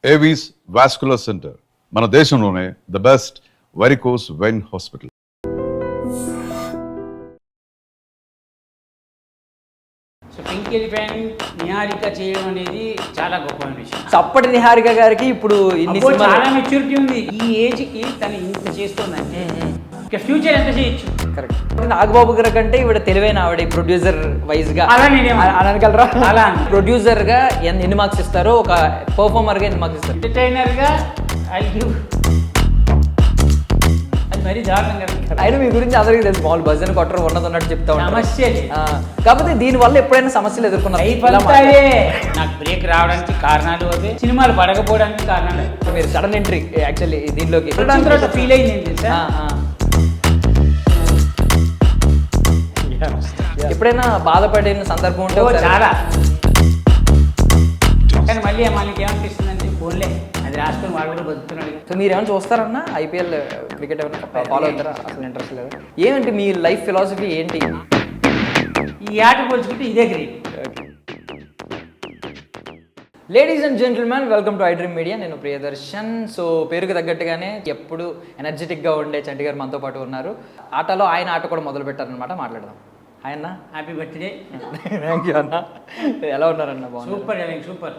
Avis vascular centre మన దేశంలోనే the best varicose vein hospital. So pink elephant Niharika చేయడం అనేది చాలా గొప్ప విషయం. సో అప్పటి నిహారిక గారికి ఇప్పుడు ఇన్ని అబ్బో, సినిమాలు చాలా మెచ్యూరిటీ ఉంది. ఈ ఏజ్కి తను ఇంత చేస్తుందంటే ఇక ఫ్యూచర్ ఎంత చేయొచ్చు. కరెక్ట్. నాగబాబు గారి కంటే ఇవిడ తెలివైన ఆవిడ ప్రొడ్యూసర్ వైజ్ గా అలా నేనేమో అనగలరా? అలా ప్రొడ్యూసర్ గా ఎన్ని మార్క్స్ ఇస్తారో, ఒక పర్ఫార్మర్ గా ఎన్ని మార్క్స్ ఇస్తారు? ఎంటర్టైనర్ గా ఐ గివ్. అది మరీ దారుణం కదా. అయినా మీ గురించి అందరికీ తెలుసు, మామూలు భజన కొట్టరు ఉన్నది ఉన్నట్టు చెప్తా ఉంటారు. సమస్య లేదు. కాకపోతే దీని వల్ల ఎప్పుడైనా సమస్యలు ఎదుర్కొన్నారు? లైఫ్ అంతా అదే. నాకు బ్రేక్ రావడానికి కారణాలు అదే, సినిమాలు పడకపోవడానికి కారణాలు అదే. మీరు సడన్ ఎంట్రీ యాక్చువల్లీ దీనిలోకి ఫీల్ అయింది ఏంటి తెలుసా? ఎప్పుడైనా బాధపడిన సందర్భం ఉంటే ఒకసారి- చాలా. కానీ మళ్ళీ మనకి ఏమనిపిస్తుందంటే ఫోన్లే అది రాసుకొని వాడు కూడా బతుకుతున్నాడు. సో మీరు ఏమైనా చూస్తారన్నా ఐపీఎల్ క్రికెట్ ఏమైనా ఫాలో అవుతారా? అసలు ఇంట్రెస్ట్ లేదు. ఏమంటే మీ లైఫ్ ఫిలాసఫీ ఏంటి? ఈ ఆట పోల్చుకుంటే ఇదే great. Ladies and gentlemen, welcome to iDream Media. నేను ప్రియదర్శన్. సో పేరుకు తగ్గట్టుగానే ఎప్పుడు ఎనర్జెటిక్గా ఉండే చంటి గారు మనతో పాటు ఉన్నారు. ఆటలో ఆయన ఆట కూడా మొదలు పెట్టారనమాట. మాట్లాడదాం. హాయ్ అన్న. Happy birthday. థ్యాంక్ యూ అన్న. ఎలా ఉన్నారన్న? బాగున్నారు. Super super.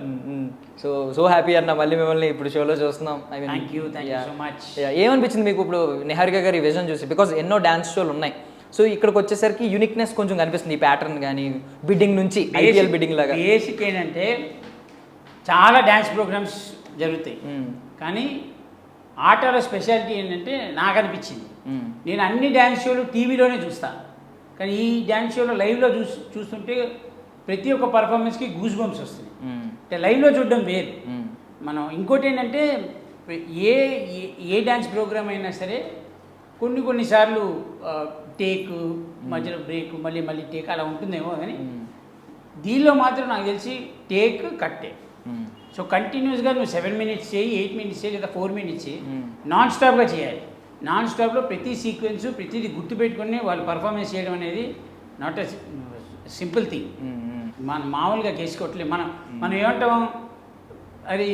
సో హ్యాపీ అన్న, మళ్ళీ మిమ్మల్ని ఇప్పుడు షోలో చూస్తున్నాం. Thank you so much. ఏమనిపించింది మీకు ఇప్పుడు నిహారిక గారి విజన్ చూసి? బికాజ్ ఎన్నో డ్యాన్స్ షోలు ఉన్నాయి. సో ఇక్కడికి వచ్చేసరికి యూనిక్నెస్ కొంచెం కనిపిస్తుంది. ఈ ప్యాటర్న్ కానీ బిడ్డింగ్ నుంచి ఐపీఎల్ బిడ్డింగ్ లాగా. బేసిక్ ఏంటంటే చాలా డ్యాన్స్ ప్రోగ్రామ్స్ జరుగుతాయి, కానీ ఆటలో స్పెషాలిటీ ఏంటంటే నాకు అనిపించింది, నేను అన్ని డ్యాన్స్ షోలు టీవీలోనే చూస్తాను, కానీ ఈ డ్యాన్స్ షోలో లైవ్లో చూస్తుంటే ప్రతి ఒక్క పర్ఫార్మెన్స్కి గూస్ బంప్స్ వస్తుంది. అంటే లైవ్లో చూడడం వేరు. మనం ఇంకోటి ఏంటంటే ఏ ఏ డ్యాన్స్ ప్రోగ్రామ్ అయినా సరే కొన్నిసార్లు టేక్, మధ్యలో బ్రేక్, మళ్ళీ టేక్ అలా ఉంటుందేమో, కానీ దీనిలో మాత్రం నాకు తెలిసి టేక్ కట్టే. సో కంటిన్యూస్గా నువ్వు 7 minutes చేయి, 8 minutes చేయి, లేదా 4 minutes చేయి, నాన్ స్టాప్గా చేయాలి. నాన్ స్టాప్లో ప్రతి సీక్వెన్స్ ప్రతిదీ గుర్తుపెట్టుకుని వాళ్ళు పర్ఫార్మెన్స్ చేయడం అనేది నాట్ ఎ సింపుల్ థింగ్. మనం మామూలుగా చేసుకోవట్లేదు. మనం ఏమంటాం, అది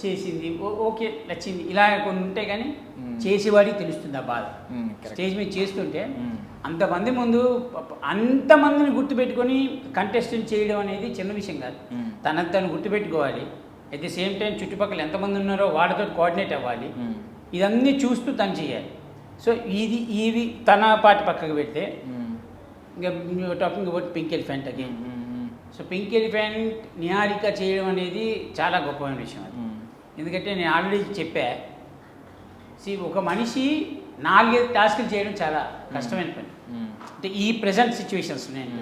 చేసింది ఓకే నచ్చింది ఇలా కొన్ని ఉంటాయి, కానీ చేసేవాడికి తెలుస్తుంది ఆ బాధ. స్టేజ్ మీద చేస్తుంటే అంతమంది ముందు అంతమందిని గుర్తుపెట్టుకొని కంటెస్టెంట్ చేయడం అనేది చిన్న విషయం కాదు. తను గుర్తుపెట్టుకోవాలి. అట్ ది సేమ్ టైం చుట్టుపక్కల ఎంతమంది ఉన్నారో వాళ్ళతో కోఆర్డినేట్ అవ్వాలి. ఇదన్నీ చూస్తూ తను చేయాలి. సో ఇవి తన పాటి పక్కకు పెడితే ఇంకా talking about pink elephant again. So pink elephant Niharika చేయడం అనేది చాలా గొప్ప విషయం అది. ఎందుకంటే నేను ఆల్రెడీ చెప్పా, ఒక మనిషి 4-5 టాస్కులు చేయడం చాలా కష్టమైన పని. అంటే ఈ ప్రజెంట్ సిచ్యువేషన్స్ నేను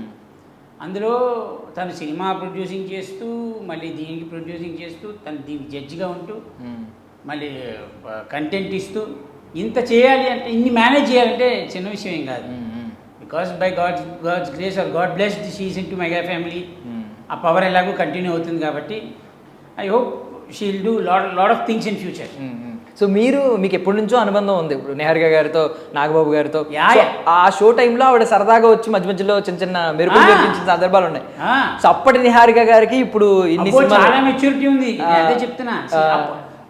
అందులో తను సినిమా ప్రొడ్యూసింగ్ చేస్తూ, మళ్ళీ దీనికి ప్రొడ్యూసింగ్ చేస్తూ, తను దీనికి జడ్జిగా ఉంటూ, మళ్ళీ కంటెంట్ ఇస్తూ, ఇంత చేయాలి అంటే, ఇన్ని మేనేజ్ చేయాలంటే చిన్న విషయం ఏం కాదు. Because by God's grace or God blessed she is in to mega family. ఆ పవర్ ఎలాగో కంటిన్యూ అవుతుంది కాబట్టి I hope she will do lot of things in future. So మీకు ఎప్పటి నుంచో అనుబంధం ఉంది ఇప్పుడు నిహారిక గారితో, నాగబాబు గారితో. ఆ షో టైంలో ఆవిడ సరదాగా వచ్చి మధ్యలో చిన్న మెరుపులు చూపించిన సందర్భాలు ఉన్నాయి. సో అప్పటి నిహారిక గారికి ఇప్పుడు ఇన్ని చాలా మెచ్యూరిటీ ఉంది. అదే చెప్తున్నా.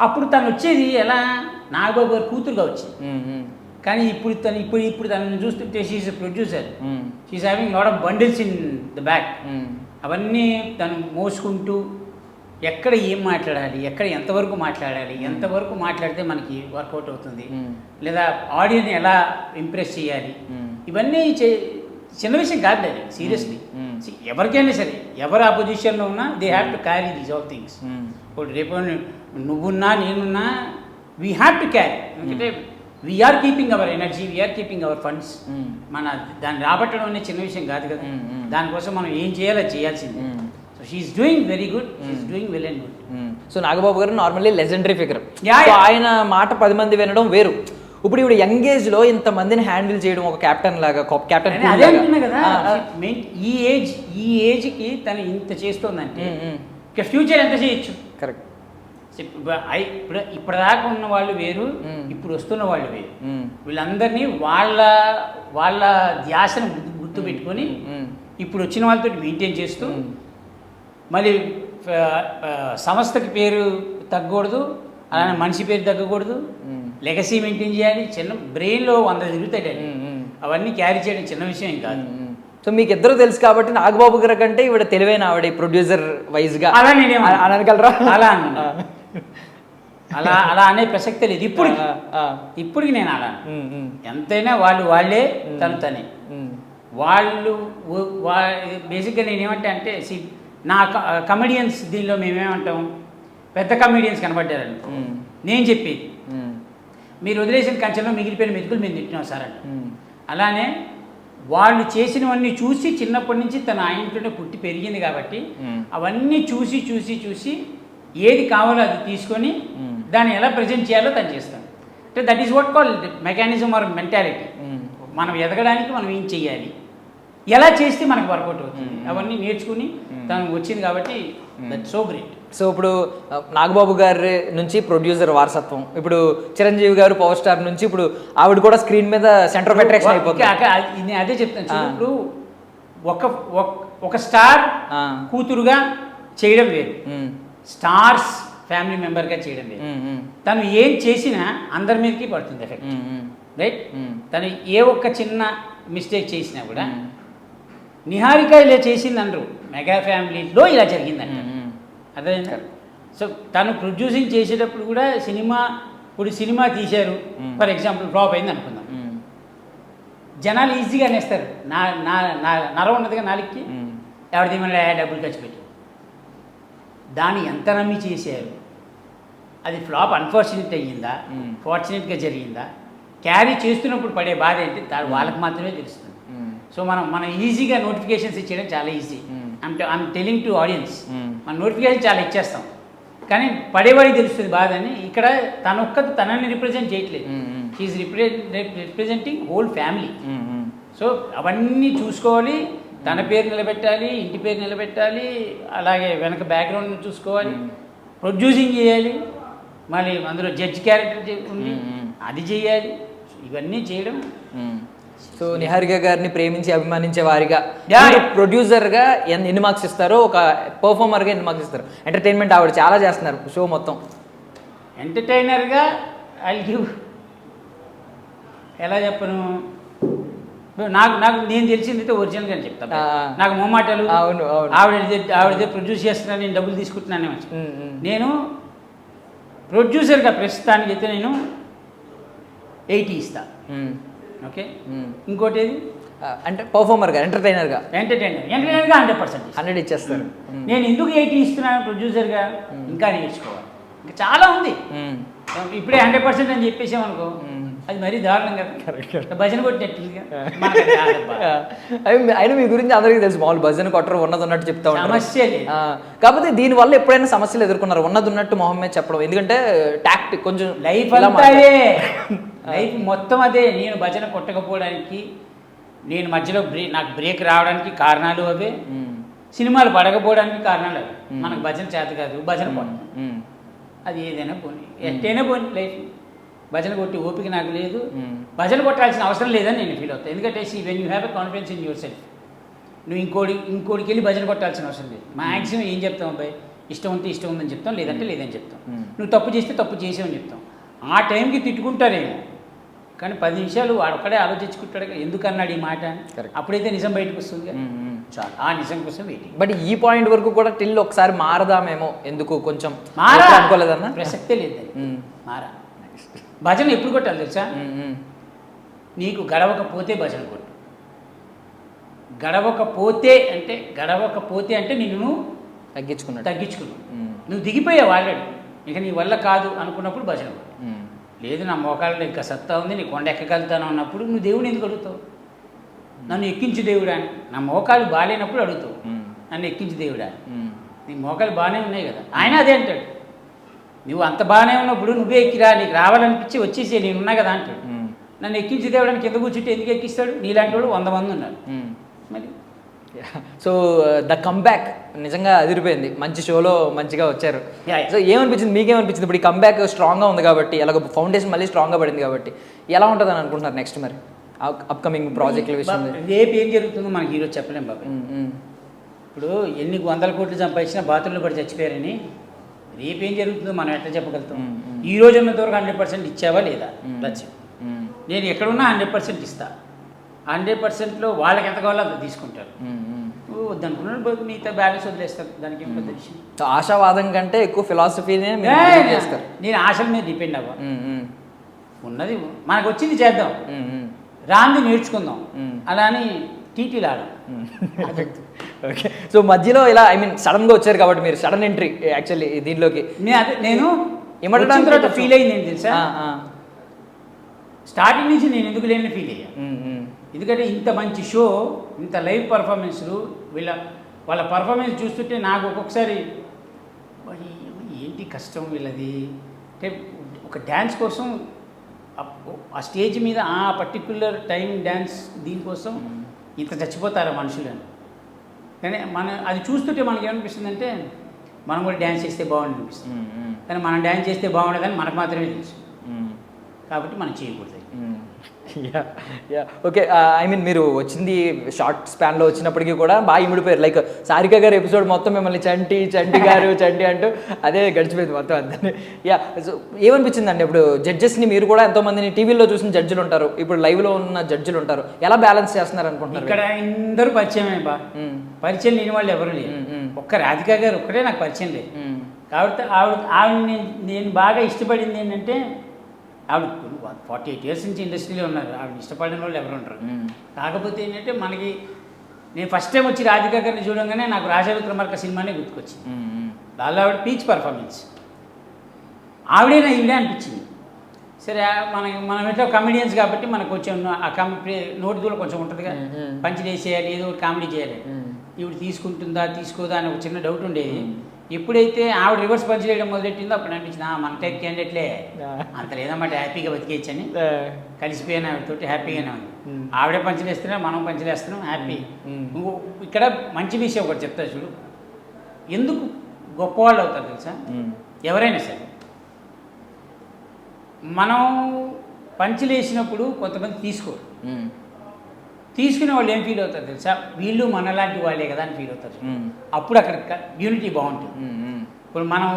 అప్పుడు తను వచ్చేది ఎలా, నాగబాబు గారు కూతురుగా వచ్చి, కానీ ఇప్పుడు తనని చూస్తుంటే she is producer. She is having lot of bundles in the back. అవన్నీ తను మోసుకుంటూ ఎక్కడ ఏం మాట్లాడాలి, ఎక్కడ ఎంతవరకు మాట్లాడాలి, ఎంతవరకు మాట్లాడితే మనకి వర్కౌట్ అవుతుంది, లేదా ఆడియన్స్ ఎలా ఇంప్రెస్ చేయాలి, ఇవన్నీ చిన్న విషయం కాదు అది. సీరియస్లీ ఎవరికైనా సరే, ఎవరు ఆ పొజిషన్లో ఉన్నా they have to carry these all things. ఇప్పుడు రేపు నువ్వున్నా నేనున్నా వీ హ్యావ్ టు క్యారీ. ఎందుకంటే we are keeping our energy, we are keeping our funds. మన దాన్ని రాబట్టడం అనేది చిన్న విషయం కాదు కదా. దానికోసం మనం ఏం చేయాలో చేయాల్సిందే. So she is doing very good, she is doing well and good. So Nagababu గారు నార్మల్లీ లెజెండరీ ఫిగర్. ఆయన మాట 10 మంది వినడం వేరు. ఇప్పుడు ఇప్పుడు యంగ్ ఏజ్ లో ఇంతమందిని హ్యాండిల్ చేయడం ఒక కెప్టెన్ లాగా, కెప్టెన్ అదే అంటున్నా కదా. ఈ ఏజ్కి తను ఇంత చేస్తుందంటే ఇక ఫ్యూచర్ ఎంత చేయొచ్చు. కరెక్ట్. ఇప్పటిదాకా ఉన్న వాళ్ళు వేరు, ఇప్పుడు వస్తున్న వాళ్ళు వేరు. వీళ్ళందరినీ వాళ్ళ ధ్యాసను గుర్తుపెట్టుకొని ఇప్పుడు వచ్చిన వాళ్ళతో మెయింటైన్ చేస్తూ, మళ్ళీ సంస్థకి పేరు తగ్గకూడదు, అలానే మనిషి పేరు తగ్గకూడదు, లెగసీ మెయింటైన్ చేయాలి. చిన్న బ్రెయిన్లో 100 తిరుగుతాయి, అవన్నీ క్యారీ చేయడం చిన్న విషయం ఏం కాదు. సో మీకు ఇద్దరు తెలుసు కాబట్టి నాగబాబు గారి కంటే ఇవిడ తెలివైన ఆవిడ ప్రొడ్యూసర్ వైజ్ గా అలా నేనేమో అనగలరా? అలా అన్నా అలా అలా అనే ప్రసక్తే లేదు ఇప్పటికి నేను అలా ఎంతైనా వాళ్ళే తనే వాళ్ళు. బేసిక్గా నేనేమంటే అంటే నా కమెడియన్స్ దీనిలో మేమేమంటాం, పెద్ద కమెడియన్స్ కనబడ్డారని నేను చెప్పేది, మీరు వదిలేసిన కంచెలో మిగిలిపోయిన మెతుకులు మేము తిట్టినాం సార్ అంట. అలానే వాళ్ళు చేసినవన్నీ చూసి చిన్నప్పటి నుంచి తన ఆ ఇంట్లోనే పుట్టి పెరిగింది కాబట్టి అవన్నీ చూసి చూసి చూసి ఏది కావాలో అది తీసుకొని దాన్ని ఎలా ప్రజెంట్ చేయాలో తను చేస్తాను. అంటే that is what call mechanism are mentality. మనం ఎదగడానికి మనం ఏం చెయ్యాలి, ఎలా చేస్తే మనకు వర్కౌట్ అవుతుంది, అవన్నీ నేర్చుకుని తను వచ్చింది కాబట్టి దట్ సో గ్రేట్. సో ఇప్పుడు నాగబాబు గారి నుంచి ప్రొడ్యూసర్ వారసత్వం, ఇప్పుడు చిరంజీవి గారు పవర్ స్టార్ నుంచి ఇప్పుడు ఆవిడ కూడా స్క్రీన్ మీద సెంటర్ ఆఫ్ అట్రాక్షన్ అయిపోతుంది. నేను అదే చెప్తాను. ఇప్పుడు ఒక స్టార్ కూతురుగా చేయడం వేరు, స్టార్స్ ఫ్యామిలీ మెంబర్గా చేయడం వేరు. తను ఏం చేసినా అందరి మీదకి పడుతుంది ఎఫెక్ట్, రైట్? తను ఏ ఒక్క చిన్న మిస్టేక్ చేసినా కూడా నిహారిక ఇలా చేసింది అనరు, మెగా ఫ్యామిలీలో ఇలా జరిగిందంట. అర్థమైందా? సో తను ప్రొడ్యూసింగ్ చేసేటప్పుడు కూడా ఇప్పుడు సినిమా తీశారు, ఫర్ ఎగ్జాంపుల్ ఫ్లాప్ అయింది అనుకుందాం, జనాలు ఈజీగా అనేస్తారు. నర ఉన్నదిగా నాలుగుకి ఎవరిది మళ్ళీ డబ్బులు ఖర్చు పెట్టి దాన్ని ఎంత నమ్మి చేశారు, అది ఫ్లాప్ అన్ఫార్చునేట్ అయ్యిందా ఫార్చునేట్గా జరిగిందా, క్యారీ చేస్తున్నప్పుడు పడే బాధ ఏంటి వాళ్ళకి మాత్రమే తెలుస్తుంది. సో మనం ఈజీగా నోటిఫికేషన్స్ ఇచ్చేయడం చాలా easy. I'm telling to audience, మనం నోటిఫికేషన్ చాలా ఇచ్చేస్తాం కానీ పడేవాడికి తెలుస్తుంది బాధ అని. ఇక్కడ తనని రిప్రజెంట్ చేయట్లేదు, she is representing whole family. So అవన్నీ చూసుకోవాలి, తన పేరు నిలబెట్టాలి, ఇంటి పేరు నిలబెట్టాలి, అలాగే వెనక బ్యాక్గ్రౌండ్ చూసుకోవాలి, ప్రొడ్యూసింగ్ చేయాలి, మళ్ళీ అందులో జడ్జ్ క్యారెక్టర్ ఉంది అది చేయాలి, ఇవన్నీ చేయడం. సో నిహారిక గారిని ప్రేమించి అభిమానించే వారిగా ప్రొడ్యూసర్గా ఎన్ని మార్క్స్ ఇస్తారో, ఒక పర్ఫార్మర్గా ఎన్ని మార్క్స్ ఇస్తారు? ఎంటర్టైన్మెంట్ ఆవిడ చాలా చేస్తున్నారు షో మొత్తం. ఎంటర్టైనర్గా ఐ గివ్, ఎలా చెప్పను, నాకు నేను తెలిసింది అయితే ఒరిజినల్గా అని చెప్తాను. నాకు మొమ్మాటలు, ఆవిడ ప్రొడ్యూస్ చేస్తున్నాను నేను డబ్బులు తీసుకుంటున్నానే మంచి. నేను ప్రొడ్యూసర్గా ప్రస్తుతానికి అయితే నేను 80 ఇస్తా. ఓకే, ఇంకోటి ఏది అంటే పర్ఫార్మర్గా ఎంటర్టైనర్గా 100% 100 ఇచ్చేస్తారు. నేను ఎందుకు 80 ఇస్తున్నాను ప్రొడ్యూసర్గా, ఇంకా నేర్చుకోవాలి, ఇంకా చాలా ఉంది. ఇప్పుడే 100% అని చెప్పేసామనుకో అది మరీ దారుణం కదా, భజన కొట్టినట్టుగా. అయినా మీ గురించి అందరికీ తెలుసు, మామూలు భజన కొట్టరు, ఉన్నది ఉన్నట్టు చెప్తా ఉంటారు, సమస్య లేదు. కాకపోతే దీనివల్ల ఎప్పుడైనా సమస్యలు ఎదుర్కొన్నారు? ఉన్నది ఉన్నట్టు మొహం మీద చెప్పడం, ఎందుకంటే టాక్టిక్ కొంచెం లైఫ్ అంతా అదే, లైఫ్ మొత్తం అదే. నేను భజన కొట్టకపోవడానికి, నేను మధ్యలో నాకు బ్రేక్ రావడానికి కారణాలు అవే, సినిమాలు పడకపోవడానికి కారణాలు అవే. మనకు భజన చేత కాదు, భజన కొట్టడం, అది ఏదైనా పోనీ, ఎట్టైనా పోనీ లైఫ్. భజన కొట్టి ఓపిక నాకు లేదు, భజన కొట్టాల్సిన అవసరం లేదని నేను ఫీల్ అవుతాను. ఎందుకంటే when you have a confidence in your self, నువ్వు ఇంకోటికి వెళ్ళి భజన కొట్టాల్సిన అవసరం లేదు. మ్యాక్సిమం ఏం చెప్తాం అబ్బాయి, ఇష్టం ఉంటే ఇష్టం ఉందని చెప్తాం, లేదంటే లేదని చెప్తాం. నువ్వు తప్పు చేస్తే తప్పు చేసావని చెప్తాం. ఆ టైంకి తిట్టుకుంటారేమో కానీ 10 నిమిషాలు వాడొక్కడే ఆలోచించుకుంటాడు, ఎందుకు అన్నాడు ఈ మాట, అప్పుడైతే నిజం బయటకు వస్తుంది. చాలు, ఆ నిజం కోసం వెయిటింగ్. బట్ ఈ పాయింట్ వరకు కూడా టిల్ ఒకసారి మారదామేమో, ఎందుకు కొంచెం అనుకోలేదన్న ప్రసక్తే లేదు. మారా భజన ఎప్పుడు కొట్టాలి తెలుసా, నీకు గడవకపోతే భజన కొట్టు. గడవకపోతే అంటే నిన్ను తగ్గించుకున్నావు, నువ్వు దిగిపోయావు ఆల్రెడీ, ఇక నీ వల్ల కాదు అనుకున్నప్పుడు భజన కొట్టు. లేదు నా మోకాళ్ళలో ఇంకా సత్తా ఉంది, నీ కొండ ఎక్కగలుగుతాను అన్నప్పుడు నువ్వు దేవుడిని ఎందుకు అడుగుతావు, నన్ను ఎక్కించు దేవుడా అని. నా మోకాలు బాగాలేనప్పుడు అడుగుతావు, నన్ను ఎక్కించు దేవుడా. నీ మోకాలు బాగానే ఉన్నాయి కదా, ఆయన అదే అంటాడు, నువ్వు అంత బాగానే ఉన్నప్పుడు నువ్వే ఎక్కిరా, నీకు రావాలనిపించి వచ్చేసి నేను ఉన్నా కదా అంటాడు. నన్ను ఎక్కించి దేవుడానికి కింద కూర్చుంటే ఎందుకు ఎక్కిస్తాడు, నీలాంటి వాడు 100 మంది ఉన్నారు. మరి సో ద కంబ్యాక్ నిజంగా అదిరిపోయింది, మంచి షోలో మంచిగా వచ్చారు. సో ఏమనిపించింది, మీకేమనిపించింది? ఇప్పుడు ఈ కంబ్యాక్ స్ట్రాంగ్గా ఉంది కాబట్టి, అలాగ ఫౌండేషన్ మళ్ళీ స్ట్రాంగ్గా పడింది కాబట్టి ఎలా ఉంటుందని అనుకుంటున్నారు నెక్స్ట్ మరి అప్కమింగ్ ప్రాజెక్టుల విషయం? రేపు ఏం జరుగుతుందో మనకి ఈరోజు చెప్పలేం బాబు. ఇప్పుడు ఎన్ని 100 కోట్లు సంపాదించినా బాత్రూంలో పడి చచ్చిపోయారని రేపేం జరుగుతుందో మనం ఎట్లా చెప్పగలుగుతాం. ఈ రోజు ఉన్నంత వరకు 100% ఇచ్చావా లేదా లక్ష్యం. నేను ఎక్కడున్నా 100% ఇస్తా. 100%లో వాళ్ళకి ఎంత కావాలో అంత తీసుకుంటారు. నువ్వు వద్దనుకున్నాడు మిగతా బ్యాలెన్స్ వదిలేస్తారు. దానికి ఏం పెద్ద విషయం. ఆశావాదం కంటే ఎక్కువ ఫిలాసఫీనే చేస్తారు. నేను ఆశల మీద డిపెండ్ అవ్వ. ఉన్నది మనకు వచ్చింది చేద్దాం, రాంది నేర్చుకుందాం, అలా అని టీటీలు ఆడం. ఓకే. సో మధ్యలో ఇలా సడన్గా వచ్చారు కాబట్టి మీరు సడన్ ఎంట్రీ యాక్చువల్లీ దీంట్లోకి. నేను తర్వాత ఫీల్ అయింది ఏంటి తెలుసా, స్టార్టింగ్ నుంచి నేను ఎందుకు లేని ఫీల్ అయ్యా. ఎందుకంటే ఇంత మంచి షో, ఇంత లైవ్ పర్ఫార్మెన్స్లు, వాళ్ళ పర్ఫార్మెన్స్ చూస్తుంటే నాకు ఒక్కొక్కసారి ఏంటి కష్టం వీళ్ళది. అంటే ఒక డ్యాన్స్ కోసం ఆ స్టేజ్ మీద ఆ పర్టిక్యులర్ టైం డ్యాన్స్ దీనికోసం ఇంత చచ్చిపోతారా మనుషులని. కానీ అది చూస్తుంటే మనకి ఏమనిపిస్తుంది అంటే మనం కూడా డ్యాన్స్ చేస్తే బాగుంది అనిపిస్తుంది. కానీ మనం డ్యాన్స్ చేస్తే బాగుండదని మనకు మాత్రమే తెలుసు. కాబట్టి మనం చేయకూడదు. ఓకే. మీరు వచ్చింది షార్ట్ స్పాన్లో వచ్చినప్పటికీ కూడా బాగా ఇమిడిపోయారు. లైక్ సారిక గారు ఎపిసోడ్ మొత్తం మిమ్మల్ని చంటి గారు అంటూ అదే గడిచిపోయింది మొత్తం అంతా. సో ఏమనిపించిందండి ఇప్పుడు జడ్జెస్ని, మీరు కూడా ఎంతోమందిని టీవీలో చూసిన జడ్జిలు ఉంటారు, ఇప్పుడు లైవ్లో ఉన్న జడ్జిలు ఉంటారు, ఎలా బ్యాలెన్స్ చేస్తున్నారు అనుకుంటున్నారు? ఇక్కడ అందరూ పరిచయమే పరిచయం లేని వాళ్ళు ఎవరు లేరు. ఒక్క రాధిక గారు ఒక్కటే నాకు పరిచయం లేదు. కాబట్టి ఆవిడ నేను బాగా ఇష్టపడింది ఏంటంటే, ఆవిడ 48 years నుంచి ఇండస్ట్రీలో ఉన్నారు. ఆవిడ ఇష్టపడిన వాళ్ళు ఎవరు ఉంటారు. కాకపోతే ఏంటంటే మనకి నేను ఫస్ట్ టైం వచ్చి రాధిక గారిని చూడంగానే నాకు రాజా విక్రమార్క సినిమానే గుర్తుకొచ్చింది. దానిలో ఆవిడ పీచ్ పర్ఫార్మెన్స్, ఆవిడేనా ఈవిడే అనిపించింది. సరే మనం ఎట్లా కమెడియన్స్ కాబట్టి మనకు కొంచెం ఆ నోటి దూరం కొంచెం ఉంటుందిగా, పంచి వేసేయాలి, ఏదో ఒకటి కామెడీ చేయాలి. ఈవిడ తీసుకుంటుందా తీసుకోదా అని ఒక చిన్న డౌట్ ఉండేది. ఎప్పుడైతే ఆవిడ రివర్స్ పంచ్ చేయడం మొదలెట్టిందో అప్పుడు అనిపించింది మన టైప్ క్యాండిడేట్లే అంత లేదన్నమాట, హ్యాపీగా బతికేయచ్చని. కలిసిపోయిన ఆవిడతోటి హ్యాపీగానే ఉంది. ఆవిడే పంచలేస్తున్నాం, మనం పంచలేస్తున్నాం, హ్యాపీ. ఇక్కడ మంచి విషయం ఒకటి చెప్తా చూడు, ఎందుకు గొప్పవాళ్ళు అవుతారు తెలుసా? ఎవరైనా సరే మనం పంచలేసినప్పుడు కొంతమంది తీసుకోరు. తీసుకునే వాళ్ళు ఏం ఫీల్ అవుతారు తెలుసా? వీళ్ళు మనలాంటి వాళ్ళే కదా అని ఫీల్ అవుతారు. అప్పుడు అక్కడ యూనిటీ బాగుంటుంది. ఇప్పుడు మనం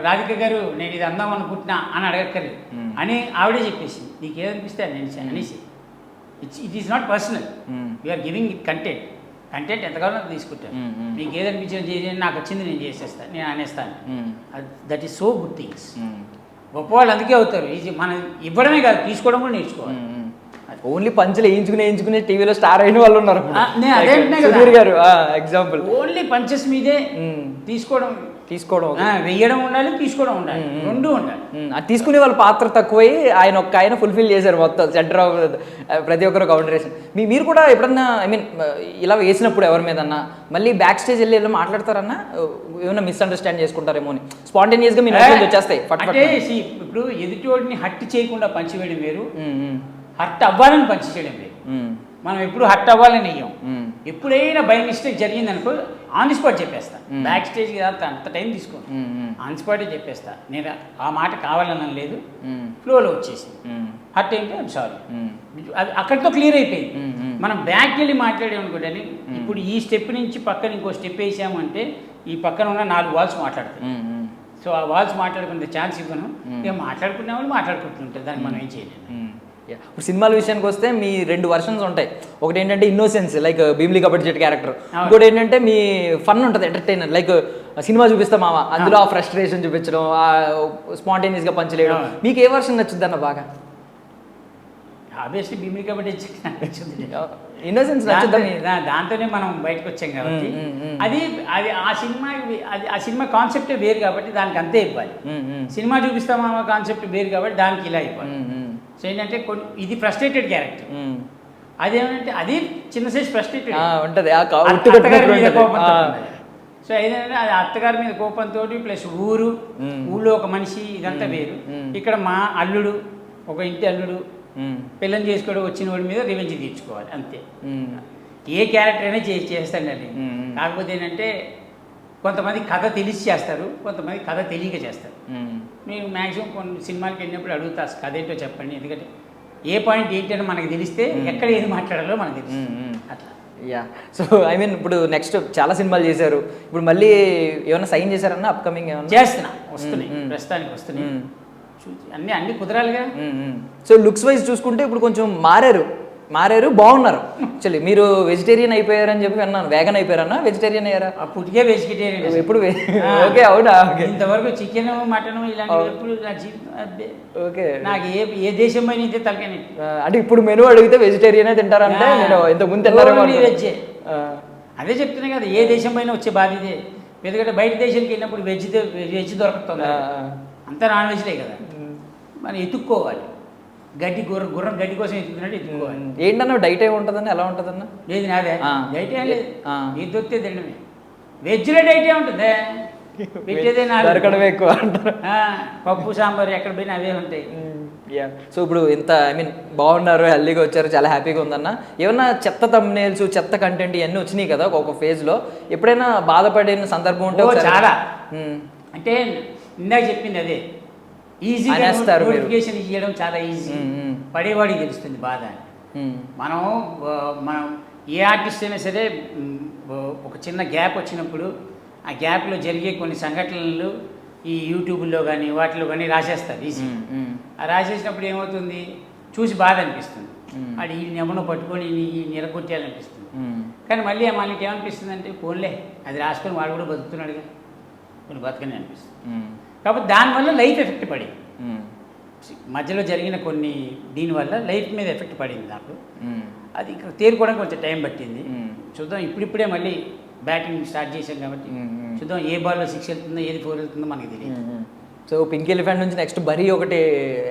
రాధిక గారు నేను ఇది అందాం అనుకుంటున్నా అని అడగక్కర్లేదు అని ఆవిడే చెప్పేసింది. నీకు ఏదనిపిస్తే అని అనేసి it is not personal, we are giving it content ఎంతకాలం తీసుకుంటాను. మీకు ఏదనిపించింది చేసి నాకు వచ్చింది నేను చేసేస్తాను, నేను అనేస్తాను. That is so good things. గొప్పవాళ్ళు అందుకే అవుతారు. మనం ఇవ్వడమే కాదు, తీసుకోవడం కూడా నేర్చుకోవాలి. ఓన్లీ పంచులు వేయించుకునే టీవీలో స్టార్ అయిన వాళ్ళు ఉన్నారు. గారు ఎగ్జాంపుల్. ఓన్లీ పంచెస్ మీదే తీసుకోవడం వెయ్యడం ఉండాలి, తీసుకోవడం ఉండాలి, రెండు ఉండాలి. అది తీసుకునే వాళ్ళ పాత్ర తక్కువై ఆయన ఫుల్ఫిల్ చేశారు మొత్తం సెంటర్ ఆఫ్ ప్రతి ఒక్కరు కౌంటరేషన్. మీరు కూడా ఎప్పుడన్నా ఇలా వేసినప్పుడు ఎవరి మీదన్నా మళ్ళీ బ్యాక్ స్టేజ్ వెళ్ళి మాట్లాడతారన్నా ఏమైనా మిస్అండర్స్టాండ్ చేసుకుంటారేమో అని స్పాంటేనియస్గా మీ నోట్ వచ్చేస్తాయి. అంటే ఇప్పుడు ఎదుటివాడిని హర్ట్ చేయకుండా పంచివేయడం వేరు, హర్ట్ అవ్వాలని పంచి చేయడం లేదు. మనం ఎప్పుడు హర్ట్ అవ్వాలని వెయ్యం. ఎప్పుడైనా బై మిస్టేక్ జరిగింది అనుకో ఆన్ ది స్పాట్ చెప్పేస్తా. బ్యాక్ స్టేజ్ అంత టైం తీసుకో, ఆన్ స్పాటే చెప్పేస్తా. నేను ఆ మాట కావాలని లేదు, ఫ్లోలో వచ్చేసి హర్ట్ ఏంటి ఐమ్ సారీ, అది అక్కడితో క్లియర్ అయిపోయింది. మనం బ్యాక్కి వెళ్ళి మాట్లాడేమనుకోండి, ఇప్పుడు ఈ స్టెప్ నుంచి పక్కన ఇంకో స్టెప్ వేసామంటే ఈ పక్కన ఉన్న 4 వాల్స్ మాట్లాడతాయి. సో ఆ వాల్స్ మాట్లాడుకునే ఛాన్స్ ఇవ్వను. ఇక మాట్లాడుకునే వాళ్ళు మాట్లాడుకుంటుంటారు, దాన్ని మనం ఏం చేయలేము. ఇప్పుడు సినిమాల విషయానికి వస్తే మీ 2 వర్షన్స్ ఉంటాయి. ఒకటి ఏంటంటే ఇన్నోసెన్స్ లైక్ భీమిలి కబడ్డీ జట్టు క్యారెక్టర్, ఇంకోటి ఏంటంటే మీ ఫన్ ఉంటుంది ఎంటర్టైనర్ లైక్ సినిమా చూపిస్తాం మామ, అందులో ఆ ఫ్రస్ట్రేషన్ చూపించడం, స్పాంటేనియస్గా పంచలేయడం. మీకు ఏ వర్షన్ నచ్చుద్ది అన్న బాగా? ఆబ్వియస్లీ భీమిలి కబడ్డీ నచ్చుంది. ఇన్నోసెన్స్ నచ్చుద్దని దాంతోనే మనం బయటకు వచ్చాం కాబట్టి అది ఆ సినిమా కాన్సెప్టే వేరు కాబట్టి దానికి అంతే ఇవ్వాలి. సినిమా చూపిస్తామా కాన్సెప్ట్ వేరు కాబట్టి దానికి ఇలా ఇవ్వాలి. సో ఏంటంటే ఇది ఫ్రస్ట్రేటెడ్ క్యారెక్టర్, అదేమంటే అది చిన్న సైజ్ ఫ్రస్ట్రేటెడ్ ఉంటుంది. సో ఏదంటే అది అత్తగారి మీద కోపంతో ప్లస్ ఊళ్ళో ఒక మనిషి, ఇదంతా వేరు. ఇక్కడ మా అల్లుడు, ఒక ఇంటి అల్లుడు పిల్లని చేసుకోవడం వచ్చిన వాడి మీద రివెంజ్ తీర్చుకోవాలి అంతే. ఏ క్యారెక్టర్ అయినా చేస్తాడండి. కాకపోతే ఏంటంటే కొంతమంది కథ తెలిసి చేస్తారు, కొంతమంది కథ తెలియక చేస్తారు. నేను మ్యాక్సిమం కొన్ని సినిమాలకి వెళ్ళినప్పుడు అడుగుతా కథ ఏంటో చెప్పండి, ఎందుకంటే ఏ పాయింట్ ఏంటంటే మనకు తెలిస్తే ఎక్కడ ఏది మాట్లాడాలో మనకు తెలుసు అట్లా. సో ఇప్పుడు నెక్స్ట్ చాలా సినిమాలు చేశారు, ఇప్పుడు మళ్ళీ ఏమైనా సైన్ చేశారన్నా అప్కమింగ్? ఏమైనా చేస్తున్నా, వస్తున్నాయి, ప్రస్తుతానికి వస్తున్నాయి. అన్ని కుదరాలిగా. సో లుక్స్ వైజ్ చూసుకుంటే ఇప్పుడు కొంచెం మారారు బాగున్నారు. యాక్చువల్లీ మీరు వెజిటేరియన్ అయిపోయారని చెప్పి విన్నాను. వేగన్ అయిపోయారన్నా వెజిటేరియన్ అయ్యారా? పుట్టికే వెజిటేరియన్. ఎప్పుడు? ఓకే, అవునా? ఇంతవరకు చికెన్ మటన్ ఇలాంటివి ఎప్పుడు ఓకే. నాకు ఏ దేశం పైన ఇంతే తలకాయ. అంటే ఇప్పుడు మెనూ అడిగితే వెజిటేరియనే తింటారంటే నేను ఇంతకుముందు తిన్నారేమో. వెజ్జే. అదే చెప్తున్నా కదా, ఏ దేశం పైన వచ్చే బాధ ఇదే. ఎందుకంటే బయట దేశానికి వెళ్ళినప్పుడు వెజ్ దొరుకుతుంది, అంతా నాన్ వెజ్లే కదా. మనం ఎత్తుక్కోవాలి. గుర్రం గడ్డి కోసం ఎత్తుకున్నట్టు ఎత్తుక్కోవాలి. ఏంటన్నా డైట్ ఏమి ఉంటుందన్న? ఎలా ఉంటుందన్న? లేదు నాదే డైట్ ఏం లేదు, ఇది దొరికితే తినడమే. వెజ్లో డైట్ ఏ ఉంటుంది, పెట్టేదే దొరకడమే ఎక్కువ అంటారు. పప్పు సాంబార్ ఎక్కడ పోయినా అవే ఉంటాయి. సో ఇప్పుడు ఇంత బాగున్నారు, హెల్దీగా వచ్చారు, చాలా హ్యాపీగా ఉందన్న. ఏమన్నా చెత్త థంబ్నెయిల్స్, చెత్త కంటెంట్ ఇవన్నీ వచ్చినాయి కదా ఒక ఫేజ్లో, ఎప్పుడైనా బాధపడిన సందర్భం ఉంటే? చాలా. అంటే ఇందాక చెప్పింది అదే, ఈజీ నోటిఫికేషన్ ఇవ్వడం చాలా ఈజీ. పడేవాడికి తెలుస్తుంది బాధ. మనం ఏ ఆర్టిస్ట్ అయినా సరే ఒక చిన్న గ్యాప్ వచ్చినప్పుడు ఆ గ్యాప్లో జరిగే కొన్ని సంఘటనలు ఈ యూట్యూబ్లో కానీ వాటిలో కానీ రాసేస్తారు ఈజీ. ఆ రాసేసినప్పుడు ఏమవుతుంది, చూసి బాధ అనిపిస్తుంది. అది ఈ నెమను పట్టుకొని ఈ నిరగొట్టేయాలనిపిస్తుంది. కానీ మళ్ళీ మనకి ఏమనిపిస్తుంది అంటే, ఫోన్లే అది రాసుకొని వాడు కూడా బతుకుతున్నాడుగా, కొన్ని బతకని అనిపిస్తుంది. కాబట్టి దానివల్ల లైఫ్ ఎఫెక్ట్ పడింది. మధ్యలో జరిగిన కొన్ని దీనివల్ల లైఫ్ మీద ఎఫెక్ట్ పడింది నాకు. అది తేరుకోవడానికి కొంచెం టైం పట్టింది. చూద్దాం, ఇప్పుడిప్పుడే మళ్ళీ బ్యాటింగ్ స్టార్ట్ చేశాం కాబట్టి చూద్దాం ఏ బాల్లో 6 వెళ్తుందో ఏది 4 వెళ్తుందో మనకి తెలియదు. సో పింక్ ఎలిఫెంట్ నుంచి నెక్స్ట్ బరీ ఒకటి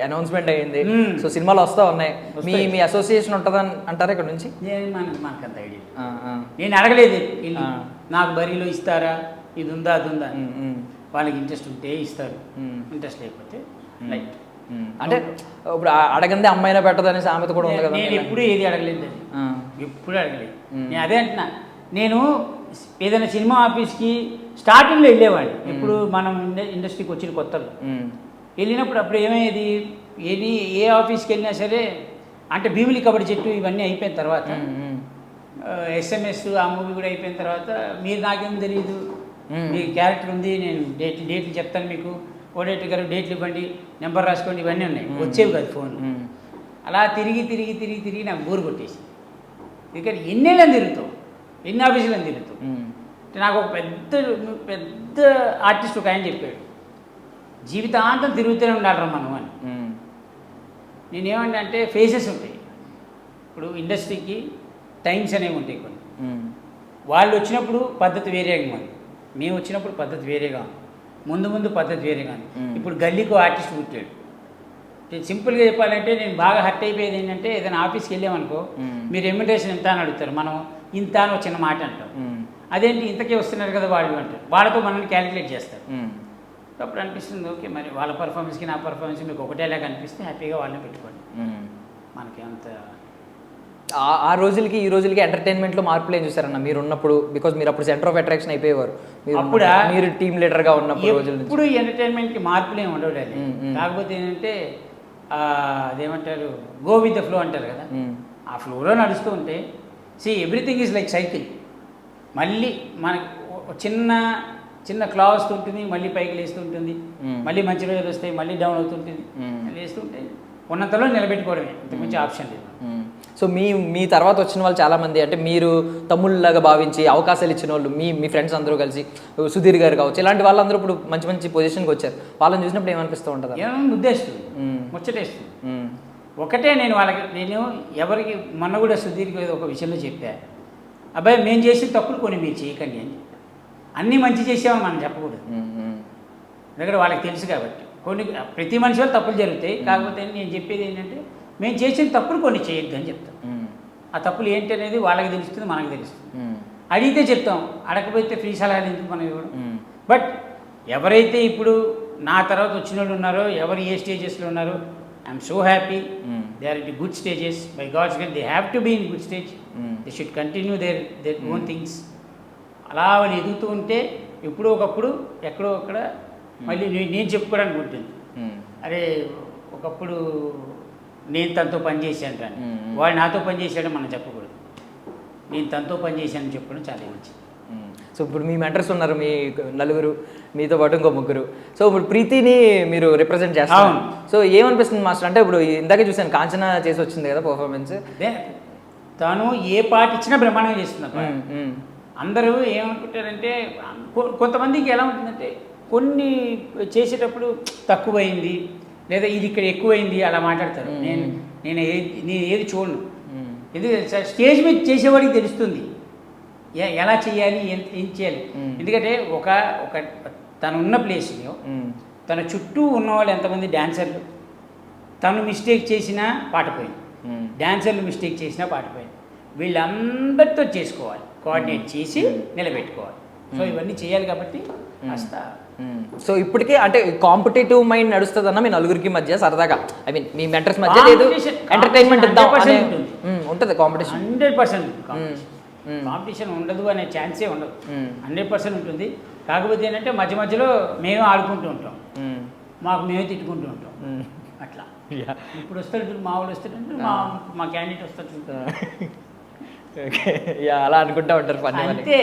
అనౌన్స్మెంట్ అయ్యింది. సో సినిమాలు వస్తూ ఉన్నాయి. మీ అసోసియేషన్ ఉంటుందని అంటారా ఇక్కడ నుంచి? మనకంత ఐడియా నేను అడగలేదు. నాకు బరీలో ఇస్తారా, ఇది ఉందా అది ఉందా, వాళ్ళకి ఇంట్రెస్ట్ ఉంటే ఇస్తారు, ఇంట్రెస్ట్ లేకపోతే లైట్. అంటే ఇప్పుడు అడగందే అమ్మాయినా పెట్టదని సామెత కూడా ఉంది కదా. నేను ఎప్పుడు ఏది అడగలేదు, అది ఎప్పుడు అడగలేదు. నేను అదే అంటున్నా, నేను ఏదైనా సినిమా ఆఫీస్కి స్టార్టింగ్లో వెళ్ళేవాడిని. ఇప్పుడు మనం ఇండస్ట్రీకి వచ్చిన కొత్తలో వెళ్ళినప్పుడు అప్పుడు ఏమయ్యేది, ఏ ఆఫీస్కి వెళ్ళినా సరే అంటే భీమిలి కబడ్డీ చెట్టు ఇవన్నీ అయిపోయిన తర్వాత, SMS ఆ మూవీ కూడా అయిపోయిన తర్వాత, మీరు నాకేం తెలియదు, మీ క్యారెక్టర్ ఉంది, నేను డేట్లు చెప్తాను మీకు, కోఆర్డినేటర్ గారు డేట్లు ఇవ్వండి, నెంబర్ రాసుకోండి, ఇవన్నీ ఉన్నాయి. వచ్చేవి కాదు ఫోన్లు. అలా తిరిగి నాకు బోరు కొట్టేసి, ఎందుకంటే ఎన్నేళ్ళని తిరుగుతావు, ఎన్ని ఆఫీసులను తిరుగుతావు. నాకు ఒక పెద్ద ఆర్టిస్ట్ ఒక ఆయన చెప్పాడు, జీవితాంతం తిరుగుతూనే ఉండాలరా మనం అని. నేనేమంటే అంటే ఫేసెస్ ఉంటాయి. ఇప్పుడు ఇండస్ట్రీకి టైమ్స్ అనేవి ఉంటాయి కొన్ని. వాళ్ళు వచ్చినప్పుడు పద్ధతి వేరేగా ఉంది, మేము వచ్చినప్పుడు పద్ధతి వేరేగా ఉంది, ముందు పద్ధతి వేరేగా ఉంది. ఇప్పుడు గల్లీకు ఆర్టిస్ట్ పుట్టాడు. సింపుల్గా చెప్పాలంటే నేను బాగా హర్ట్ అయిపోయేది ఏంటంటే, ఏదైనా ఆఫీస్కి వెళ్ళామనుకో, మీరు రెమ్యునరేషన్ ఎంత అని అడుగుతారు, మనం ఇంత అని ఒక చిన్న మాట అంటాం. అదేంటి ఇంతకే వస్తున్నారు కదా వాళ్ళు అంటారు, వాళ్ళతో మనల్ని క్యాలిక్యులేట్ చేస్తారు. అప్పుడు అనిపిస్తుంది, ఓకే మరి వాళ్ళ పర్ఫార్మెన్స్కి నా పర్ఫార్మెన్స్ మీకు ఒకటేలాగా అనిపిస్తే హ్యాపీగా వాళ్ళని పెట్టుకోండి, మనకి అంత. ఆ రోజులకి ఈ రోజులకి ఎంటర్టైన్మెంట్లో మార్పులు ఏం చూసారన్న మీరు ఉన్నప్పుడు? బికాజ్ మీరు అప్పుడు సెంటర్ ఆఫ్ అట్రాక్షన్ అయిపోయేవారు, అప్పుడు మీరు టీమ్ లీడర్గా ఉన్నప్పుడు రోజులు. ఇప్పుడు ఎంటర్టైన్మెంట్కి మార్పులు ఏమి ఉండవు. కాకపోతే ఏంటంటే అదేమంటారు, గో విత్ ద ఫ్లో అంటారు కదా, ఆ ఫ్లోలో నడుస్తూ ఉంటే ఎవ్రీథింగ్ ఈజ్ లైక్ సైకిల్. మళ్ళీ మనకు చిన్న క్లా వస్తుంటుంది, మళ్ళీ పైకి లేస్తుంటుంది, మళ్ళీ మంచి రోజులు వస్తాయి, మళ్ళీ డౌన్ అవుతుంటుంది, లేస్తుంటే ఉన్నంతలో నిలబెట్టుకోవడమే, ఇంతకుమించి ఆప్షన్ లేదు. సో మీ తర్వాత వచ్చిన వాళ్ళు చాలామంది, అంటే మీరు తమ్ముళ్ళలాగా భావించి అవకాశాలు ఇచ్చిన వాళ్ళు, మీ ఫ్రెండ్స్ అందరూ కలిసి, సుధీర్ గారు కావచ్చు, ఇలాంటి వాళ్ళందరూ ఇప్పుడు మంచి పొజిషన్కి వచ్చారు. వాళ్ళని చూసినప్పుడు ఏమనిపిస్తూ ఉంటుంది? ఏమన్నా ఉద్దేశిస్తుంది, ముచ్చటేస్తుంది. ఒకటే నేను ఎవరికి మొన్న కూడా సుధీర్కి ఒక విషయంలో చెప్పా, అబ్బాయి మేము చేసిన తప్పులు కొన్ని మీరు చేయకండి అని. అన్నీ మంచి చేసామని మనం చెప్పకూడదు, ఎందుకంటే వాళ్ళకి తెలుసు కాబట్టి. ప్రతి మనిషి వాళ్ళు తప్పులు జరుగుతాయి. కాకపోతే నేను చెప్పేది ఏంటంటే, మేము చేసిన తప్పులు కొన్ని చేయొద్దు అని చెప్తాం. ఆ తప్పులు ఏంటి అనేది వాళ్ళకి తెలుస్తుంది, మనకు తెలుస్తుంది. అడిగితే చెప్తాం, అడగకపోతే ఫ్రీ సలహాలు ఎందుకు మనం ఇవ్వడం. బట్ ఎవరైతే ఇప్పుడు నా తర్వాత వచ్చిన వాళ్ళు ఉన్నారో, ఎవరు ఏ స్టేజెస్లో ఉన్నారో, I'm so happy. They are in good stages by God's grace. They have to be in good stage. They should continue their own things. అలా వాళ్ళు ఎదుగుతూ ఉంటే ఎప్పుడో ఒకప్పుడు ఎక్కడో అక్కడ మళ్ళీ నేను చెప్పుకోవడానికి ఉంటుంది. అరే ఒకప్పుడు నేను తనతో పనిచేసాను కానీ వాడు నాతో పనిచేసాడని మనం చెప్పకూడదు. నేను తనతో పనిచేశానని చెప్పడం చాలా మంచిది. సో ఇప్పుడు మీ మెంటర్స్ ఉన్నారు, మీ నలుగురు, మీతో పాటు ఇంకో ముగ్గురు. సో ఇప్పుడు ప్రీతిని మీరు రిప్రజెంట్ చేస్తారు. అవును. సో ఏమనిపిస్తుంది మాస్టర్ అంటే ఇప్పుడు ఇందాకే చూసాను కాంచన చేసి వచ్చింది కదా పర్ఫార్మెన్స్. అదే తను ఏ పాట ఇచ్చినా బ్రహ్మాండంగా చేస్తుంది అబ్బా. అందరూ ఏమనుకుంటారంటే కొంతమందికి ఎలా ఉంటుందంటే కొన్ని చేసేటప్పుడు తక్కువైంది లేదా ఇది ఇక్కడ ఎక్కువైంది అలా మాట్లాడతారు. నేను ఏది చూడను. ఎందుకంటే స్టేజ్ మీద చేసేవాడికి తెలుస్తుంది ఎలా చేయాలి, ఏం చేయాలి. ఎందుకంటే ఒక తను ఉన్న ప్లేస్లో తన చుట్టూ ఉన్నవాళ్ళు ఎంతమంది డాన్సర్లు, తను మిస్టేక్ చేసినా పాట పోయింది, డాన్సర్లు మిస్టేక్ చేసినా పాట పోయింది. వీళ్ళందరితో చేసుకోవాలి, కోఆర్డినేట్ చేసి నిలబెట్టుకోవాలి. సో ఇవన్నీ చేయాలి కాబట్టి కాస్త. సో ఇప్పటికే అంటే కాంపిటేటివ్ మైండ్ నడుస్తుంది అన్న మీ నలుగురికి మధ్య సరదాగా, ఐ మీన్ మీ మెంటర్స్ మధ్య లేదు ఎంటర్టైన్మెంట్ ఉంటుంది కాంపిటీషన్. 100% కాంపిటీషన్ ఉండదు అనే ఛాన్సే ఉండదు. 100% ఉంటుంది. కాకపోతే ఏంటంటే మధ్య మధ్యలో మేము ఆడుకుంటూ ఉంటాం, మాకు మేమే తిట్టుకుంటూ ఉంటాం అట్లా. ఇప్పుడు వస్తారు మా వాళ్ళు వస్తారు, మా క్యాండిడేట్ వస్తారు, అలా అనుకుంటా ఉంటారు అంతే.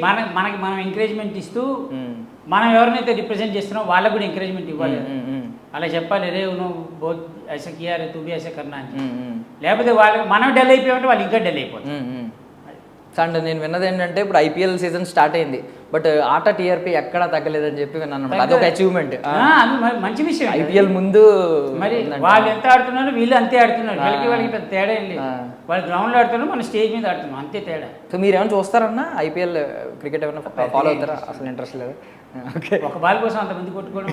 మనకి మనం ఎంకరేజ్మెంట్ ఇస్తూ మనం ఎవరినైతే రిప్రజెంట్ చేస్తున్నామో వాళ్ళకు కూడా ఎంకరేజ్మెంట్ ఇవ్వాలి. అలా చెప్పాలి, రే నువ్వు బోత్ ఐసా కియా రే తూ భీ ఐసా కర్నా అని. లేకపోతే వాళ్ళు మనం డల్ అయిపోయామంటే వాళ్ళు ఇంకా డల్ అయిపోతారు. అండ్ నేను విన్నది ఏంటంటే ఇప్పుడు ఐపీఎల్ సీజన్ స్టార్ట్ అయింది, బట్ ఆట టీఆర్పీ ఎక్కడా తగ్గలేదని చెప్పి విన్నాను అనమాట. అదొక అచీవ్మెంట్, మంచి విషయం. ఐపీఎల్ ముందు మరి వాళ్ళు ఎంత ఆడుతున్నారు వీళ్ళు అంతే ఆడుతున్నారు, వాళ్ళకి పెద్ద తేడా ఏం లేదు. వాళ్ళు గ్రౌండ్లో ఆడుతున్నారు, మన స్టేజ్ మీద ఆడుతున్నాం, అంతే తేడా. సో మీరు ఏమైనా చూస్తారన్నా ఐపీఎల్ క్రికెట్ ఏమైనా ఫాలో అవుతారా? అసలు ఇంట్రెస్ట్ లేదు. ఓకే, ఒక బాల్ కోసం అంతమంది కొట్టుకోవడం.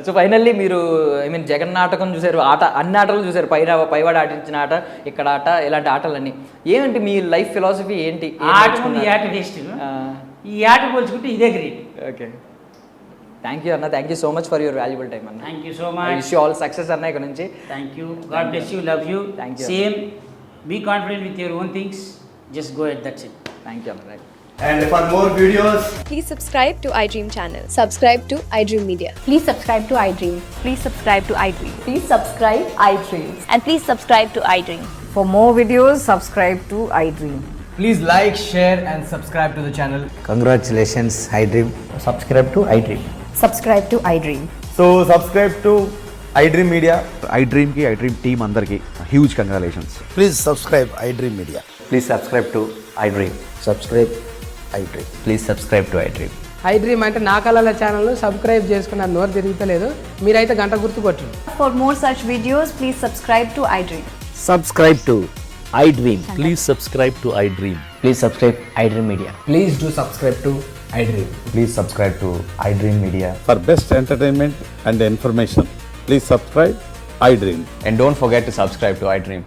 సో ఫైనల్లీ మీరు ఐ మీన్ జగన్ నాటకం చూసారు, ఆట అన్ని ఆటలు చూసారు, పైవాడు ఆటించిన ఆట, ఇక్కడ ఆట, ఇలాంటి ఆటలన్నీ. ఏమంటే మీ లైఫ్ ఫిలాసఫీ ఏంటి? ఈ ఆట వేస్ట్, ఈ ఆట పోల్చుకుంటే ఇదే గ్రేట్. ఓకే, థ్యాంక్ యూ అన్న, thank you so much for your valuable time అన్న. Thank you so much. Wish you all success అన్న ఇక్కడ నుంచి. Thank you, god bless you, love you. Thank you. Same, be confident with your own things, just go at that's it. Thank you అన్న. Right. And for more videos, please subscribe to iDream channel. Subscribe to iDream Media. Please subscribe to iDream. Please subscribe to iDream. Please subscribe iDream. And please subscribe to iDream. For more videos, subscribe to iDream. Please like, share and subscribe to the channel. Congratulations, iDream. Subscribe to iDream. Subscribe to iDream. so subscribe to iDream Media. iDream ki iDream team andarki huge congratulations. Please subscribe iDream Media. Please subscribe to iDream. Subscribe iDream. Please subscribe to iDream. iDream అంటే నా కళల channel subscribe చేసుకున్న నోరు తిరుగుతలేదు, మీరైతే గంట గుర్తు కొట్టండి. For more such videos, please subscribe to iDream. Subscribe to iDream. Please subscribe to iDream. Please subscribe iDream Media. Please do subscribe to iDream. Please subscribe to iDream Media. For best entertainment and information, please subscribe iDream. And don't forget to subscribe to iDream.